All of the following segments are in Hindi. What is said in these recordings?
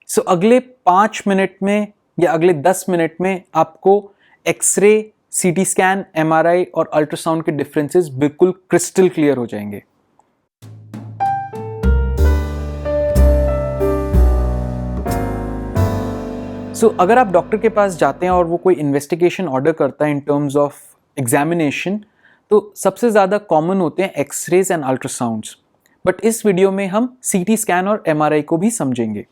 अगले 5 मिनट में या अगले 10 मिनट में आपको एक्सरे, सीटी स्कैन, एमआरआई और अल्ट्रासाउंड के डिफरेंसेस बिल्कुल क्रिस्टल क्लियर हो जाएंगे। अगर आप डॉक्टर के पास जाते हैं और वो कोई इन्वेस्टिगेशन ऑर्डर करता है इन टर्म्स ऑफ एग्जामिनेशन, तो सबसे ज़्यादा कॉमन होते हैं एक्सरेज एंड अल्ट्रासाउंड्स। बट इस वीडियो में हम सीटी स्कैन और एमआरआई को भी समझेंगे।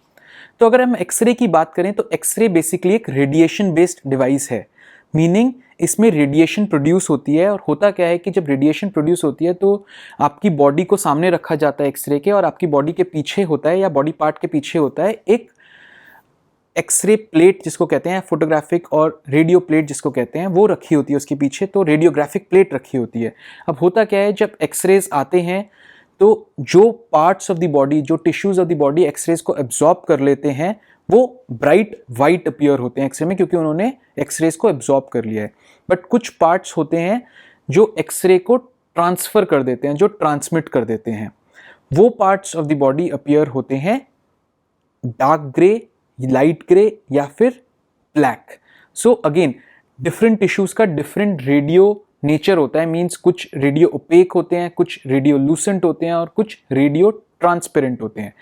तो अगर हम एक्सरे की बात करें तो एक्सरे बेसिकली एक रेडिएशन बेस्ड डिवाइस है, मीनिंग इसमें रेडिएशन प्रोड्यूस होती है। और होता क्या है कि जब रेडिएशन प्रोड्यूस होती है तो आपकी बॉडी को सामने रखा जाता है एक्सरे के, और आपकी बॉडी के पीछे होता है या बॉडी पार्ट के पीछे होता है एक एक्सरे प्लेट जिसको कहते हैं, फोटोग्राफिक और रेडियो प्लेट जिसको कहते हैं, वो रखी होती है उसके पीछे। तो रेडियोग्राफिक प्लेट रखी होती है। अब होता क्या है, जब एक्सरेज आते हैं तो जो पार्ट्स ऑफ द बॉडी, जो tissues of the body X rays को एब्जॉर्ब कर लेते हैं, वो ब्राइट वाइट अपीयर होते हैं एक्सरे में, क्योंकि उन्होंने एक्सरेज को एब्जॉर्ब कर लिया है। बट कुछ पार्ट्स होते हैं जो एक्सरे को ट्रांसफर कर देते हैं, जो ट्रांसमिट कर देते हैं। वो parts of the body appear होते हैं डार्क ग्रे, लाइट ग्रे या फिर black. So again different tissues का डिफरेंट रेडियो नेचर होता है, मींस कुछ रेडियो ओपेक होते हैं, कुछ रेडियो लूसेंट होते हैं और कुछ रेडियो ट्रांसपेरेंट होते हैं,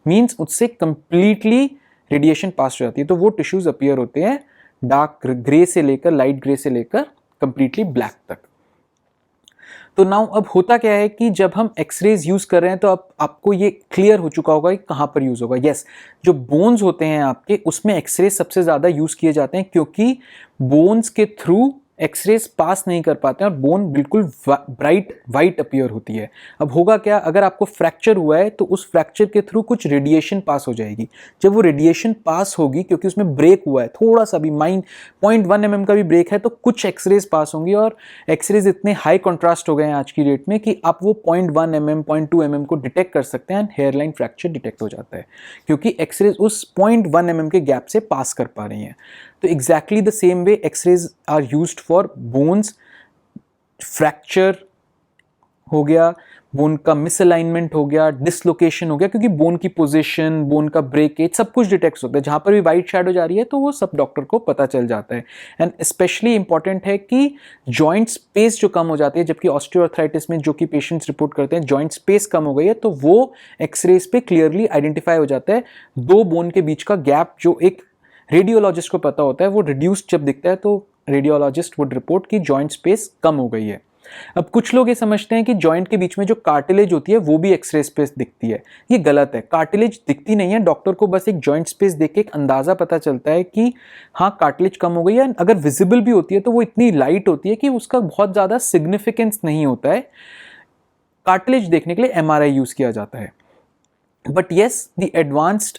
मींस उससे कंप्लीटली रेडिएशन पास हो जाती है। तो वो टिश्यूज अपीयर होते हैं डार्क ग्रे से लेकर, लाइट ग्रे से लेकर कंप्लीटली ब्लैक तक। तो नाउ अब होता क्या है कि जब हम एक्सरेज यूज कर रहे हैं तो अब आपको ये क्लियर हो चुका होगा कि कहां पर यूज होगा। यस, जो बोन्स होते हैं आपके, उसमें एक्सरेज सबसे ज्यादा यूज किए जाते हैं, क्योंकि बोन्स के थ्रू एक्सरेज पास नहीं कर पाते हैं और बोन बिल्कुल ब्राइट वाइट अपीयर होती है। अब होगा क्या, अगर आपको फ्रैक्चर हुआ है तो उस फ्रैक्चर के थ्रू कुछ रेडिएशन पास हो जाएगी। जब वो रेडिएशन पास होगी, क्योंकि उसमें ब्रेक हुआ है, थोड़ा सा भी 0.1 mm का भी ब्रेक है, तो कुछ एक्सरेज पास होंगी। और एक्सरेज इतने हाई कॉन्ट्रास्ट हो गए हैं आज की डेट में कि आप वो 0.1 mm 0.2 mm को डिटेक्ट कर सकते हैं एंड हेयरलाइन फ्रैक्चर डिटेक्ट हो जाता है, क्योंकि एक्सरेज उस 0.1 mm के गैप से पास कर पा रही हैं। तो exactly the same way X rays are used for bones. Fracture हो गया, बोन का मिसअलाइनमेंट हो गया, डिसलोकेशन हो गया, क्योंकि बोन की पोजीशन, बोन का ब्रेकेज सब कुछ डिटेक्ट होता है। जहां पर भी वाइट शैडो जा रही है तो वो सब डॉक्टर को पता चल जाता है। एंड स्पेशली इंपॉर्टेंट है कि जॉइंट स्पेस जो कम हो जाती है, जबकि ऑस्टियोआर्थराइटिस में जो कि पेशेंट्स रिपोर्ट करते हैं जॉइंट स्पेस कम हो गई है, तो वो एक्सरेज पे क्लियरली आइडेंटिफाई हो जाता है। दो बोन के बीच का गैप जो एक रेडियोलॉजिस्ट को पता होता है, वो रिड्यूस्ड जब दिखता है तो रेडियोलॉजिस्ट वुड रिपोर्ट कि जॉइंट स्पेस कम हो गई है। अब कुछ लोग ये समझते हैं कि जॉइंट के बीच में जो कार्टिलेज होती है वो भी एक्सरे स्पेस दिखती है। ये गलत है, कार्टिलेज दिखती नहीं है। डॉक्टर को बस एक जॉइंट स्पेस देख के एक अंदाजा पता चलता है कि हाँ कार्टिलेज कम हो गई है। अगर विजिबल भी होती है तो वो इतनी लाइट होती है कि उसका बहुत ज्यादा सिग्निफिकेंस नहीं होता है। कार्टिलेज देखने के लिए एमआरआई यूज किया जाता है। But yes, the advanced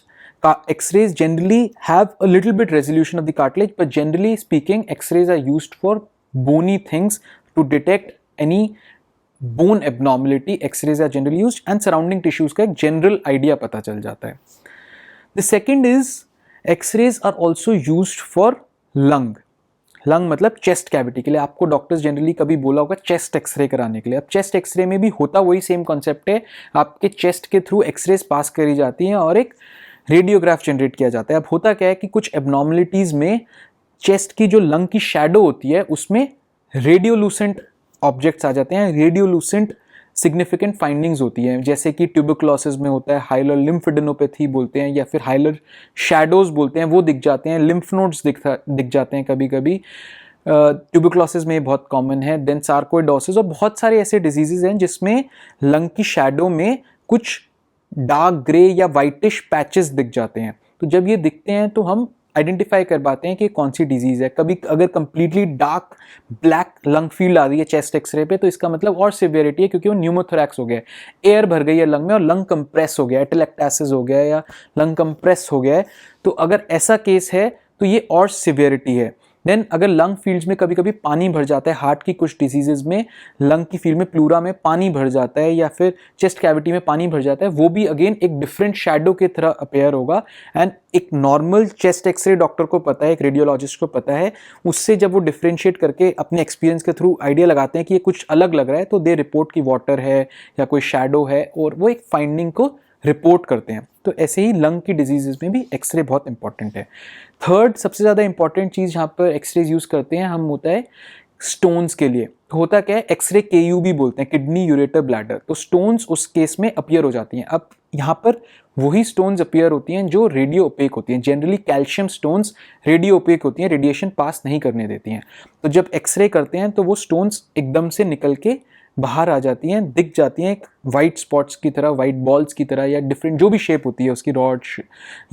X-rays generally have a little bit resolution of the cartilage, but generally speaking, X-rays are used for bony things to detect any bone abnormality. X-rays are generally used and surrounding tissues का एक general idea पता चल जाता है. The second is X-rays are also used for lung. Lung मतलब चेस्ट कैविटी के लिए। आपको डॉक्टर्स जनरली कभी बोला होगा चेस्ट एक्सरे कराने के लिए। अब चेस्ट एक्सरे में भी होता वही सेम कॉन्सेप्ट है, आपके चेस्ट के थ्रू एक्सरेज पास करी जाती हैं और एक रेडियोग्राफ जनरेट किया जाता है। अब होता क्या है कि कुछ एब्नॉर्मलिटीज में चेस्ट की जो लंग की शैडो होती है उसमें रेडियोलूसेंट ऑब्जेक्ट्स आ जाते हैं, रेडियोलूसेंट सिग्निफिकेंट फाइंडिंग्स होती हैं, जैसे कि ट्यूबरकुलोसिस में होता है हाइलर लिम्फेडेनोपैथी बोलते हैं या फिर हाइलर शैडोज बोलते हैं, वो दिख जाते हैं। लिम्फ नोड्स दिख जाते हैं कभी कभी, ट्यूबरकुलोसिस में बहुत कॉमन है। देन सार्कोइडोसिस और बहुत सारे ऐसे डिजीजेज हैं जिसमें लंग की शैडो में कुछ डार्क ग्रे या वाइटिश पैचेस दिख जाते हैं। तो जब ये दिखते हैं तो हम आइडेंटिफाई कर पाते हैं कि कौन सी डिजीज है। कभी अगर completely dark black lung field आ रही है चेस्ट एक्सरे पे तो इसका मतलब और सिवियरिटी है, क्योंकि वो न्यूमोथोरैक्स हो गया है, एयर भर गई है लंग में और लंग कंप्रेस हो गया है, टेलेक्टासिस हो गया है या लंग कंप्रेस हो गया है। तो अगर ऐसा केस है तो ये और सिवियरिटी है। देन अगर लंग फील्ड्स में कभी कभी पानी भर जाता है, हार्ट की कुछ डिजीजेज में लंग की फील्ड में प्लूरा में पानी भर जाता है या फिर चेस्ट कैविटी में पानी भर जाता है, वो भी अगेन एक डिफरेंट शैडो की तरह अपेयर होगा। एंड एक नॉर्मल चेस्ट एक्सरे डॉक्टर को पता है, एक रेडियोलॉजिस्ट को पता है, उससे जब वो डिफरेंशिएट करके अपने एक्सपीरियंस के थ्रू आइडिया लगाते हैं कि ये कुछ अलग लग रहा है तो दे रिपोर्ट की वाटर है या कोई शैडो है और वो एक फाइंडिंग को रिपोर्ट करते हैं। तो तो ऐसे ही लंग की डिजीजेज में भी एक्सरे बहुत इंपॉर्टेंट है। थर्ड सबसे ज़्यादा इंपॉर्टेंट चीज़ जहाँ पर एक्सरेज यूज़ करते हैं हम होता है स्टोन्स के लिए। तो होता क्या है, एक्सरे केयू भी बोलते हैं, किडनी यूरेटर ब्लैडर। तो स्टोन्स उस केस में अपीयर हो जाती हैं। अब यहाँ पर वही स्टोन्स अपीयर होती हैं जो रेडियो ओपेक होती हैं। Generally calcium stones radio OPEC होती हैं, रेडिएशन पास नहीं करने देती हैं। तो जब एक्सरे करते हैं तो वो स्टोन्स एकदम से निकल के बाहर आ जाती हैं, दिख जाती हैं एक वाइट स्पॉट्स की तरह, वाइट बॉल्स की तरह, या डिफरेंट जो भी शेप होती है उसकी, रॉड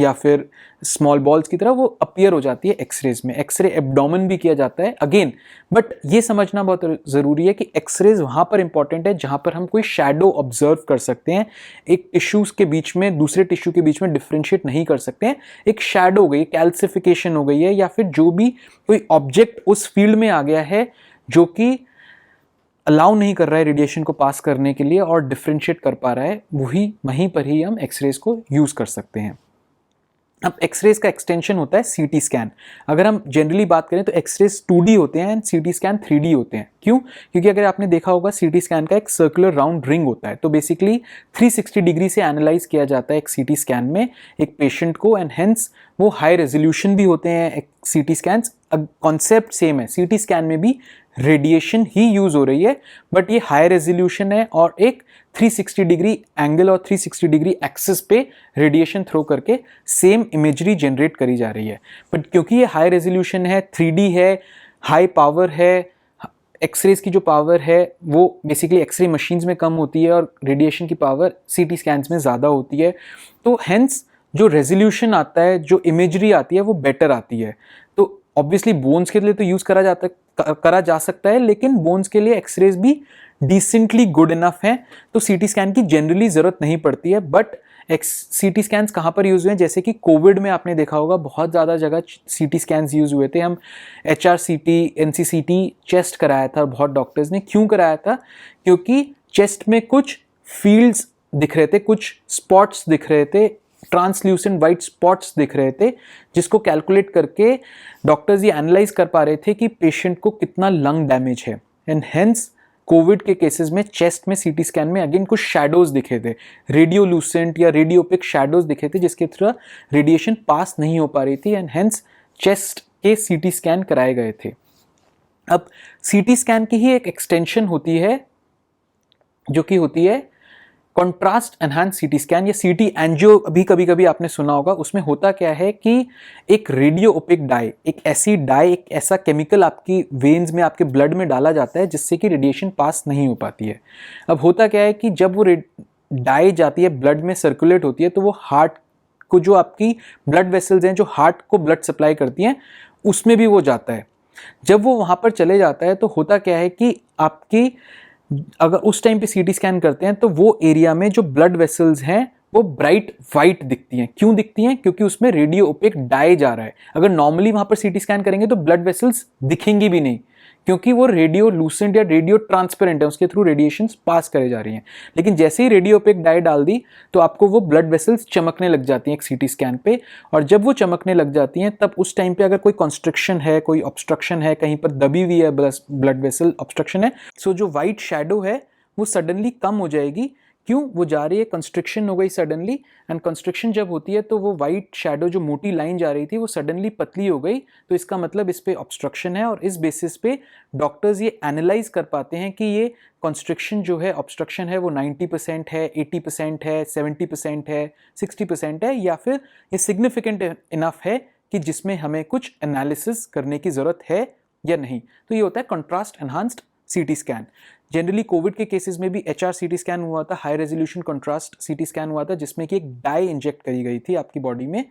या फिर स्मॉल बॉल्स की तरह वो अपीयर हो जाती है एक्सरेज में। एक्सरे एब्डोमेन भी किया जाता है अगेन। बट ये समझना बहुत ज़रूरी है कि एक्सरेज वहाँ पर इंपॉर्टेंट है जहाँ पर हम कोई शैडो ऑब्जर्व कर सकते हैं। एक टिश्यूज़ के बीच में दूसरे टिश्यू के बीच में डिफ्रेंशिएट नहीं कर सकते हैं, एक शैडो हो गई, कैल्सिफिकेशन हो गई है, या फिर जो भी कोई ऑब्जेक्ट उस फील्ड में आ गया है जो कि अलाउ नहीं कर रहा है रेडिएशन को पास करने के लिए और डिफ्रेंशिएट कर पा रहा है, वहीं पर ही हम एक्सरेज को यूज़ कर सकते हैं। अब एक्सरेज का एक्सटेंशन होता है सीटी स्कैन। अगर हम जनरली बात करें तो एक्सरेज 2D होते हैं एंड सीटी स्कैन 3D होते हैं। क्यों? क्योंकि अगर आपने देखा होगा सीटी स्कैन का एक सर्कुलर राउंड रिंग होता है, तो बेसिकली 360 डिग्री से एनालाइज किया जाता है एक सीटी स्कैन में एक पेशेंट को, एंड हेंस वो हाई रेजोल्यूशन भी होते हैं सीटी स्कैन्स। कॉन्सेप्ट सेम है, सीटी स्कैन में भी रेडिएशन ही यूज हो रही है, बट ये हाई रेजोल्यूशन है और एक 360 डिग्री एंगल और 360 डिग्री एक्सिस पे रेडिएशन थ्रो करके सेम इमेजरी जनरेट करी जा रही है। बट क्योंकि ये हाई रेजोल्यूशन है, 3D है, हाई पावर है, एक्सरेज की जो पावर है वो बेसिकली एक्सरे मशीन्स में कम होती है और रेडिएशन की पावर सीटी स्कैन्स में ज़्यादा होती है, तो हेंस जो रेजोल्यूशन आता है, जो इमेजरी आती है वो बेटर आती है। तो ऑब्वियसली बोन्स के लिए तो यूज़ करा जा सकता है, लेकिन बोन्स के लिए एक्सरेज भी डिसेंटली गुड इनफ है, तो सीटी स्कैन की जनरली ज़रूरत नहीं पड़ती है। बट सीटी स्कैन्स कहाँ पर यूज़ हुए हैं, जैसे कि कोविड में आपने देखा होगा बहुत ज़्यादा जगह सीटी स्कैन्स यूज़ हुए थे। हम HRCT, NCCT चेस्ट कराया था बहुत डॉक्टर्स ने। क्यों कराया था? क्योंकि चेस्ट में कुछ फील्ड्स दिख रहे थे, कुछ स्पॉट्स दिख रहे थे, ट्रांसल्यूसेंट वाइट स्पॉट्स दिख रहे थे, जिसको कैलकुलेट करके डॉक्टर्स ये एनालाइज कर पा रहे थे कि पेशेंट को कितना लंग डैमेज है। एंड हेंस कोविड के केसेस में चेस्ट में सीटी स्कैन में अगेन कुछ शैडोज दिखे थे, रेडियोलूसेंट या रेडियोपिक शैडोज दिखे थे, जिसके थ्रू रेडिएशन पास नहीं हो पा रही थी, एंड हेंस चेस्ट के सीटी स्कैन कराए गए थे। अब सीटी स्कैन की ही एक एक्सटेंशन होती है जो कि होती है कॉन्ट्रास्ट एनहांस सीटी स्कैन या सीटी एंजियो, अभी कभी कभी आपने सुना होगा। उसमें होता क्या है कि एक रेडियो ओपेक डाई, एक ऐसा केमिकल आपकी वेन्स में, आपके ब्लड में डाला जाता है जिससे कि रेडिएशन पास नहीं हो पाती है। अब होता क्या है कि जब वो डाई जाती है, ब्लड में सर्कुलेट होती है, तो वो हार्ट को, जो आपकी ब्लड वेसल्स हैं जो हार्ट को ब्लड सप्लाई करती हैं, उसमें भी वो जाता है। जब वो वहाँ पर चले जाता है तो होता क्या है कि आपकी, अगर उस टाइम पे सीटी स्कैन करते हैं तो वो एरिया में जो ब्लड वेसल्स हैं वो ब्राइट वाइट दिखती हैं। क्यों दिखती हैं? क्योंकि उसमें रेडियो ओपेक डाई जा रहा है। अगर नॉर्मली वहां पर सीटी स्कैन करेंगे तो ब्लड वेसल्स दिखेंगी भी नहीं, क्योंकि वो रेडियो लूसेंट या रेडियो ट्रांसपेरेंट है, उसके थ्रू रेडिएशन पास करे जा रही हैं। लेकिन जैसे ही रेडियो ओपेक डाई डाल दी तो आपको वो ब्लड वेसल्स चमकने लग जाती हैं एक सीटी स्कैन पे, और जब वो चमकने लग जाती हैं तब उस टाइम पे अगर कोई कंस्ट्रक्शन है, कोई ऑब्स्ट्रक्शन है, कहीं पर दबी हुई है ब्लड वेसल ऑब्स्ट्रक्शन है, सो जो वाइट शैडो है वो सडनली कम हो जाएगी। क्यों? वो जा रही है, कंस्ट्रक्शन हो गई सडनली, एंड कंस्ट्रक्शन जब होती है तो वो वाइट शैडो, जो मोटी लाइन जा रही थी, वो सडनली पतली हो गई। तो इसका मतलब इस पे ऑब्स्ट्रक्शन है, और इस बेसिस पे डॉक्टर्स ये एनालाइज कर पाते हैं कि ये कंस्ट्रक्शन जो है, ऑब्स्ट्रक्शन है, वो 90% है, 80% है, 70% है, 60% है, या फिर ये सिग्निफिकेंट इनफ है कि जिसमें हमें कुछ एनालिसिस करने की ज़रूरत है या नहीं। तो ये होता है contrast enhanced CT scan. Generally Covid के केसेस में भी HRCT स्कैन हुआ था, high resolution contrast CT scan हुआ था, जिसमें कि एक डाई इंजेक्ट करी गई थी आपकी बॉडी में,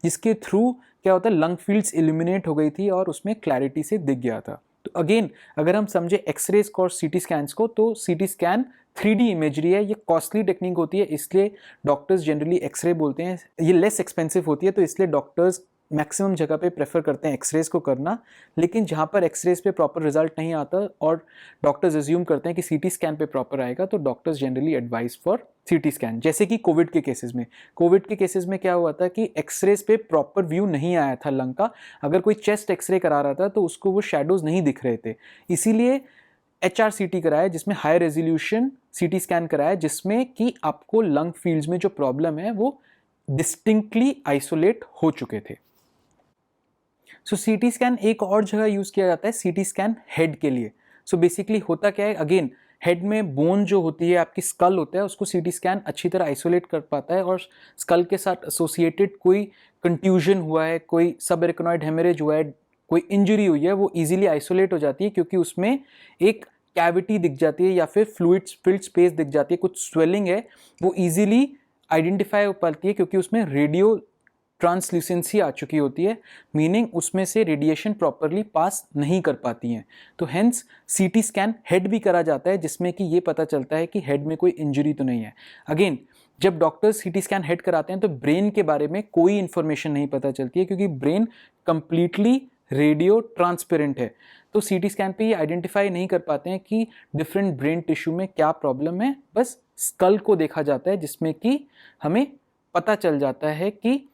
जिसके थ्रू क्या होता है, लंग फील्ड्स इल्यूमिनेट हो गई थी और उसमें क्लैरिटी से दिख गया था। तो अगेन अगर हम समझे एक्सरेज और सीटी स्कैन्स को, तो सीटी स्कैन 3D इमेजरी है, ये कॉस्टली टेक्निक होती है, इसलिए डॉक्टर्स जनरली एक्सरे बोलते हैं। ये लेस एक्सपेंसिव होती है, तो इसलिए डॉक्टर्स मैक्सिमम जगह पे प्रेफर करते हैं एक्सरेज को करना। लेकिन जहाँ पर एक्सरेज पे प्रॉपर रिजल्ट नहीं आता और डॉक्टर्स अज्यूम करते हैं कि सीटी स्कैन पे प्रॉपर आएगा, तो doctors generally advice for CT scan. जैसे कि कोविड के केसेस में क्या हुआ था कि एक्सरेज पे प्रॉपर व्यू नहीं आया था लंग का। अगर कोई चेस्ट एक्सरे करा रहा था तो उसको वो शेडोज नहीं दिख रहे थे, इसीलिए HRCT कराया, जिसमें हाई रेजोल्यूशन सीटी स्कैन कराया, जिसमें कि आपको लंग फील्ड्स में जो प्रॉब्लम है वो डिस्टिंक्टली आइसोलेट हो चुके थे। सो सीटी स्कैन एक और जगह यूज किया जाता है, सीटी स्कैन हेड के लिए। सो बेसिकली होता क्या है, अगेन हेड में बोन जो होती है, आपकी स्कल होता है, उसको सीटी स्कैन अच्छी तरह आइसोलेट कर पाता है, और स्कल के साथ एसोसिएटेड कोई कंट्यूजन हुआ है, कोई सब एरिकनॉइड हेमरेज हुआ है, कोई इंजरी हुई है, वो इजीली आइसोलेट हो जाती है, क्योंकि उसमें एक कैविटी दिख जाती है या फिर फ्लूइड फिल्ड स्पेस दिख जाती है, कुछ स्वेलिंग है, वो इजीली आइडेंटिफाई हो पाती है, क्योंकि उसमें रेडियो ट्रांसल्यूसेंसी आ चुकी होती है, मीनिंग उसमें से रेडिएशन प्रॉपरली पास नहीं कर पाती हैं। तो हेंस सीटी स्कैन हेड भी करा जाता है, जिसमें कि ये पता चलता है कि हेड में कोई इंजरी तो नहीं है। अगेन जब डॉक्टर्स सीटी स्कैन हेड कराते हैं तो ब्रेन के बारे में कोई इंफॉर्मेशन नहीं पता चलती है, क्योंकि ब्रेन कंप्लीटली रेडियो ट्रांसपेरेंट है। तो सीटी स्कैन पे ये आइडेंटिफाई नहीं कर पाते हैं कि डिफरेंट ब्रेन टिश्यू में क्या प्रॉब्लम है, बस स्कल को देखा जाता है, जिसमें कि हमें पता चल जाता है कि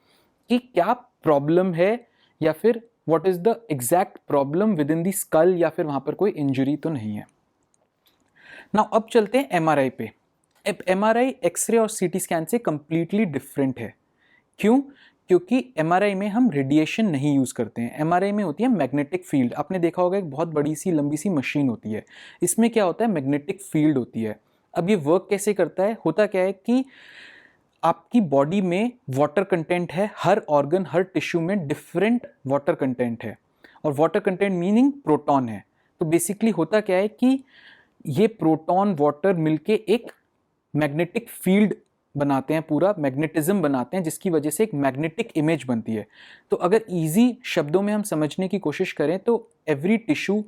क्या प्रॉब्लम है, या फिर what is the exact problem with in the skull, या फिर वहां पर कोई इंजरी तो नहीं है। नाउ अब चलते हैं एमआरआई पे। अब एमआरआई एक्सरे और सीटी स्कैन से कंप्लीटली डिफरेंट है। क्यों? क्योंकि एमआरआई में हम रेडिएशन नहीं यूज करते हैं। एमआरआई में होती है मैग्नेटिक फील्ड। आपने देखा होगा एक बहुत बड़ी सी लंबी सी मशीन होती है, इसमें क्या होता है, मैग्नेटिक फील्ड होती है। अब ये वर्क कैसे करता है, होता क्या है कि आपकी बॉडी में वाटर कंटेंट है, हर ऑर्गन हर टिश्यू में डिफरेंट वाटर कंटेंट है, और वाटर कंटेंट मीनिंग प्रोटॉन है। तो बेसिकली होता क्या है कि ये प्रोटॉन वाटर मिलके एक मैग्नेटिक फील्ड बनाते हैं, पूरा मैग्नेटिज्म बनाते हैं, जिसकी वजह से एक मैग्नेटिक इमेज बनती है। तो अगर इजी शब्दों में हम समझने की कोशिश करें तो एवरी टिश्यू,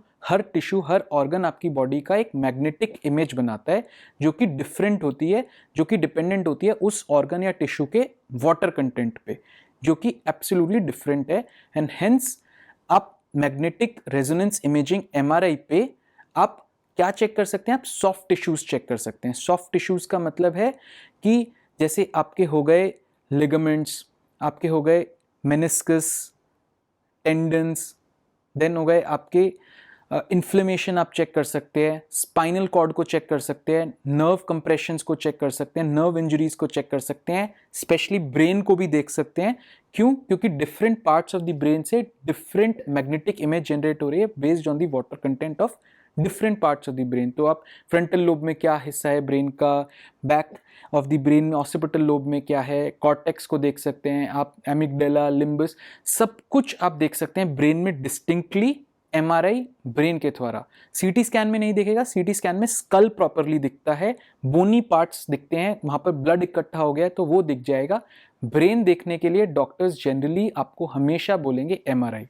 हर ऑर्गन आपकी बॉडी का एक मैग्नेटिक इमेज बनाता है, जो कि डिफरेंट होती है, जो कि डिपेंडेंट होती है उस ऑर्गन या टिश्यू के वाटर कंटेंट पे, जो कि एब्सोल्युटली डिफरेंट है। एंड हेंस आप मैग्नेटिक रेजोनेंस इमेजिंग एमआरआई पे आप क्या चेक कर सकते हैं, आप सॉफ्ट टिश्यूज चेक कर सकते हैं। सॉफ्ट टिश्यूज का मतलब है कि जैसे आपके हो गए लिगामेंट्स, आपके हो गए मेनिस्कस, टेंडन्स, देन हो गए आपके इन्फ्लेमेशन आप चेक कर सकते हैं, स्पाइनल कॉर्ड को चेक कर सकते हैं, नर्व कंप्रेशंस को चेक कर सकते हैं, नर्व इंजरीज को चेक कर सकते हैं, स्पेशली ब्रेन को भी देख सकते हैं। क्यों? क्योंकि different parts of the brain से डिफरेंट मैग्नेटिक इमेज जनरेट हो रही है based on the water content of different parts of the brain. तो आप फ्रंटल लोब में क्या हिस्सा है ब्रेन का, बैक ऑफ द ब्रेन में ऑसिपिटल लोब में क्या है, कॉर्टेक्स को देख सकते हैं आप, एमिगडाला, लिम्बस, सब कुछ आप देख सकते हैं ब्रेन में डिस्टिंक्टली। एमआरआई ब्रेन के द्वारा, सीटी स्कैन में नहीं दिखेगा। सीटी स्कैन में स्कल प्रॉपरली दिखता है, बोनी पार्ट्स दिखते हैं, वहां पर ब्लड इकट्ठा हो गया है तो वो दिख जाएगा। ब्रेन देखने के लिए डॉक्टर्स जनरली आपको हमेशा बोलेंगे एमआरआई।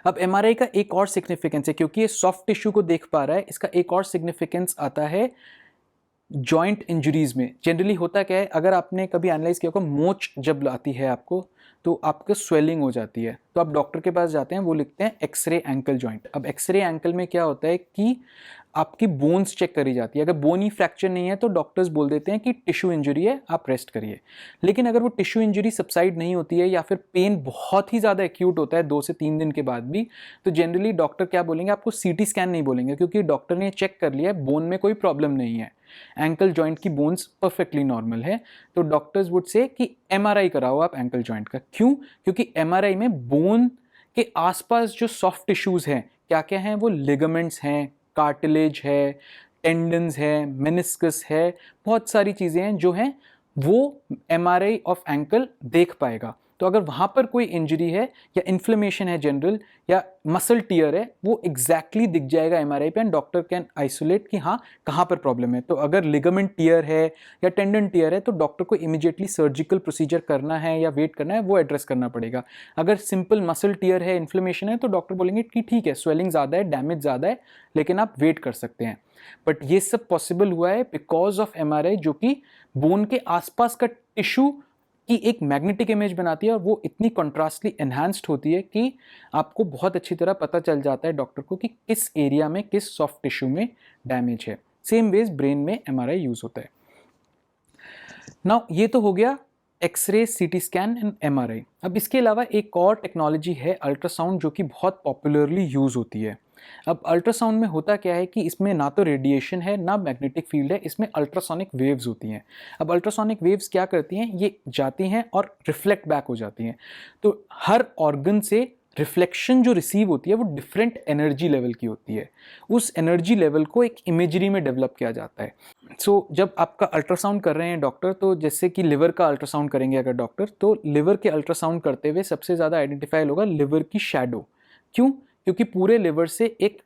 अब एमआरआई का एक और सिग्निफिकेंस है, क्योंकि ये सॉफ्ट टिश्यू को देख पा रहा है, इसका एक और सिग्निफिकेंस आता है जॉइंट इंजरीज में। जनरली होता क्या है, अगर आपने कभी एनालाइज किया होगा, मोच जब आती है आपको तो आपको स्वेलिंग हो जाती है, तो आप डॉक्टर के पास जाते हैं, वो लिखते हैं एक्सरे एंकल जॉइंट। अब एक्सरे एंकल में क्या होता है कि आपकी बोन्स चेक करी जाती है। अगर बोन ही फ्रैक्चर नहीं है तो डॉक्टर्स बोल देते हैं कि टिश्यू इंजरी है, आप रेस्ट करिए। लेकिन अगर वो टिश्यू इंजरी सबसाइड नहीं होती है, या फिर पेन बहुत ही ज़्यादा एक्यूट होता है 2 से 3 दिन के बाद भी, तो जनरली डॉक्टर क्या बोलेंगे, आपको सीटी स्कैन नहीं बोलेंगे, क्योंकि डॉक्टर ने चेक कर लिया है बोन में कोई प्रॉब्लम नहीं है, एंकल जॉइंट की बोन्स परफेक्टली नॉर्मल है। तो डॉक्टर्स वुड से कि एमआरआई कराओ आप एंकल जॉइंट का। क्यों? क्योंकि एमआरआई में बोन के आसपास जो सॉफ्ट टिश्यूज हैं, क्या क्या हैं वो, लिगामेंट्स हैं, कार्टिलेज है, टेंडन्स है, मेनिस्कस है, बहुत सारी चीज़ें हैं जो हैं वो एमआरआई ऑफ एंकल देख पाएगा। तो अगर वहाँ पर कोई इंजरी है या इन्फ्लेमेशन है जनरल, या मसल टीयर है, वो एग्जैक्टली दिख जाएगा एमआरआई पे, एंड डॉक्टर कैन आइसोलेट कि हाँ कहाँ पर प्रॉब्लम है। तो अगर लिगामेंट टीयर है या टेंडन टीयर है तो डॉक्टर को इमीडिएटली सर्जिकल प्रोसीजर करना है या वेट करना है, वो एड्रेस करना पड़ेगा। अगर सिंपल मसल टीयर है, इन्फ्लेमेशन है, तो डॉक्टर बोलेंगे कि ठीक है, स्वेलिंग ज़्यादा है, डैमेज ज़्यादा है, लेकिन आप वेट कर सकते हैं। बट ये सब पॉसिबल हुआ है बिकॉज ऑफ एमआरआई, जो कि बोन के आसपास का टिश्यू की एक मैग्नेटिक इमेज बनाती है, और वो इतनी कंट्रास्टली एनहांस्ड होती है कि आपको बहुत अच्छी तरह पता चल जाता है डॉक्टर को कि किस एरिया में, किस सॉफ्ट टिश्यू में डैमेज है। सेम वेज ब्रेन में एमआरआई यूज होता है। नाउ ये तो हो गया x ray, CT scan and MRI. अब इसके अलावा एक और टेक्नोलॉजी है अल्ट्रासाउंड, जो कि बहुत पॉपुलरली यूज होती है। अब अल्ट्रासाउंड में होता क्या है कि इसमें ना तो रेडिएशन है ना मैग्नेटिक फील्ड है, इसमें अल्ट्रासोनिक वेव्स होती हैं। अब अल्ट्रासोनिक वेव्स क्या करती हैं, ये जाती हैं और रिफ्लेक्ट बैक हो जाती हैं। तो हर ऑर्गन से रिफ्लेक्शन जो रिसीव होती है वो डिफरेंट एनर्जी लेवल की होती है। उस एनर्जी लेवल को एक इमेजरी में डेवलप किया जाता है। जब आपका अल्ट्रासाउंड कर रहे हैं डॉक्टर, तो जैसे कि लिवर का अल्ट्रासाउंड करेंगे अगर डॉक्टर, तो लिवर के अल्ट्रासाउंड करते हुए सबसे ज़्यादा आइडेंटिफाई होगा लिवर की शैडो। क्यों? क्योंकि पूरे लिवर से एक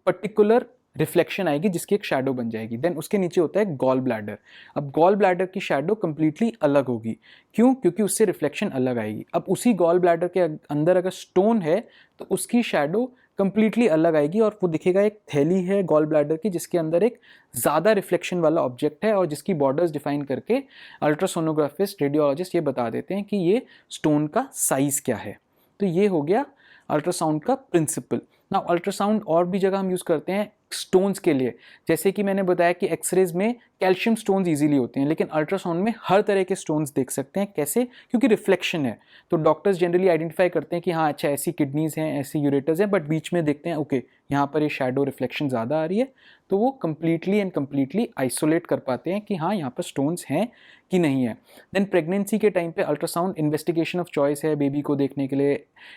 पर्टिकुलर रिफ्लेक्शन आएगी जिसकी एक शैडो बन जाएगी। देन उसके नीचे होता है गॉल ब्लैडर। अब गॉल ब्लैडर की शैडो कंप्लीटली अलग होगी। क्यों? क्योंकि उससे रिफ्लेक्शन अलग आएगी। अब उसी गॉल ब्लैडर के अंदर अगर स्टोन है तो उसकी शैडो कंप्लीटली अलग आएगी और वो दिखेगा एक थैली है गॉल ब्लैडर की जिसके अंदर एक ज़्यादा रिफ्लेक्शन वाला ऑब्जेक्ट है और जिसकी बॉर्डर्स डिफाइन करके अल्ट्रासोनोग्राफिस्ट रेडियोलॉजिस्ट ये बता देते हैं कि ये स्टोन का साइज़ क्या है। तो ये हो गया अल्ट्रासाउंड का प्रिंसिपल। ना अल्ट्रासाउंड और भी जगह हम यूज़ करते हैं स्टोन्स के लिए। जैसे कि मैंने बताया कि एक्सरेज में कैल्शियम स्टोन्स इजीली होते हैं, लेकिन अल्ट्रासाउंड में हर तरह के स्टोन्स देख सकते हैं। कैसे? क्योंकि रिफ्लेक्शन है। तो डॉक्टर्स जनरली आइडेंटिफाई करते हैं कि हाँ अच्छा ऐसी किडनीज हैं, ऐसी यूरेटर्स हैं, बट बीच में देखते हैं ओके यहाँ पर ये शैडो रिफ्लेक्शन ज़्यादा आ रही है, तो वो कंप्लीटली आइसोलेट कर पाते हैं कि हाँ यहाँ पर स्टोन्स हैं कि नहीं है। देन प्रेगनेंसी के टाइम पे अल्ट्रासाउंड इन्वेस्टिगेशन ऑफ चॉइस है। बेबी को देखने के लिए,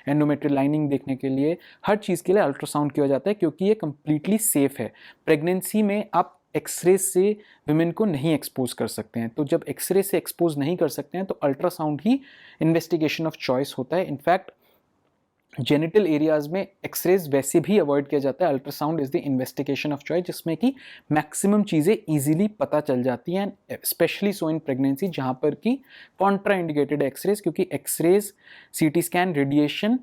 एंडोमेट्रियल लाइनिंग देखने के लिए, हर चीज़ के लिए अल्ट्रासाउंड किया जाता है क्योंकि ये कंप्लीटली सेफ है। प्रेगनेंसी में आप एक्सरे से विमेन को नहीं एक्सपोज कर सकते हैं, तो जब एक्सरे से एक्सपोज नहीं कर सकते हैं तो ultrasound he investigation of choice होता है। इनफैक्ट जेनिटल एरियाज में एक्सरेज वैसे भी अवॉइड किया जाता है। Ultrasound is the investigation of choice जिसमें कि मैक्सिमम चीज़ें इजीली पता चल जाती हैं, स्पेशली सो इन प्रेगनेंसी जहाँ पर कि कॉन्ट्रा इंडिकेटेड एक्सरेज, क्योंकि X-rays, CT scan, radiation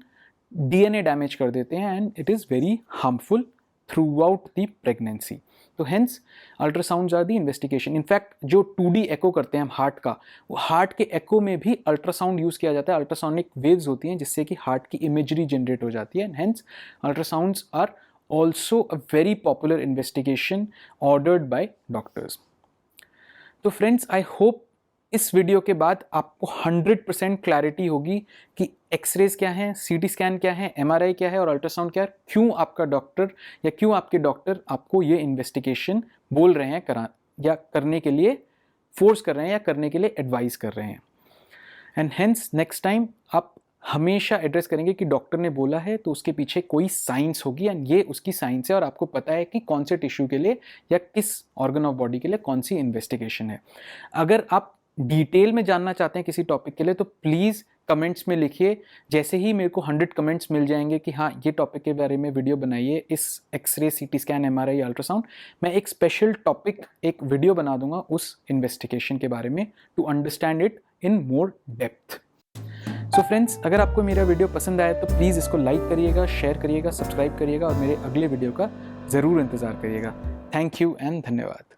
DNA damage कर देते हैं and it is very harmful throughout the pregnancy. तो hence ultrasounds are the investigation. In fact जो 2D एको करते हैं हम हार्ट का, वो हार्ट के एको में भी अल्ट्रासाउंड यूज़ किया जाता है। अल्ट्रासोनिक वेव्स होती हैं जिससे कि हार्ट की इमेजरी जनरेट हो जाती है and hence ultrasounds are also a very popular investigation ordered by doctors. तो फ्रेंड्स, आई होप इस वीडियो के बाद आपको 100% क्लैरिटी होगी कि एक्सरेज क्या है, सीटी स्कैन क्या है, एमआरआई क्या है और अल्ट्रासाउंड क्या है, क्यों आपका डॉक्टर या क्यों आपके डॉक्टर आपको ये इन्वेस्टिगेशन बोल रहे हैं या करने के लिए फोर्स कर रहे हैं या करने के लिए एडवाइस कर रहे हैं। एंड हेंस नेक्स्ट टाइम आप हमेशा एड्रेस करेंगे कि डॉक्टर ने बोला है तो उसके पीछे कोई साइंस होगी एंड ये उसकी साइंस है और आपको पता है कि कौन से टिश्यू के लिए या किस ऑर्गन ऑफ बॉडी के लिए कौन सी इन्वेस्टिगेशन है। अगर आप डिटेल में जानना चाहते हैं किसी टॉपिक के लिए तो प्लीज़ कमेंट्स में लिखिए। जैसे ही मेरे को 100 कमेंट्स मिल जाएंगे कि हाँ ये टॉपिक के बारे में वीडियो बनाइए, इस x ray, CT scan, MRI, ultrasound, मैं एक स्पेशल टॉपिक, एक वीडियो बना दूंगा उस इन्वेस्टिगेशन के बारे में to understand it in more depth. So friends, अगर आपको मेरा वीडियो पसंद आया तो प्लीज़ इसको लाइक करिएगा, शेयर करिएगा, सब्सक्राइब करिएगा और मेरे अगले वीडियो का ज़रूर इंतज़ार करिएगा। थैंक यू एंड धन्यवाद।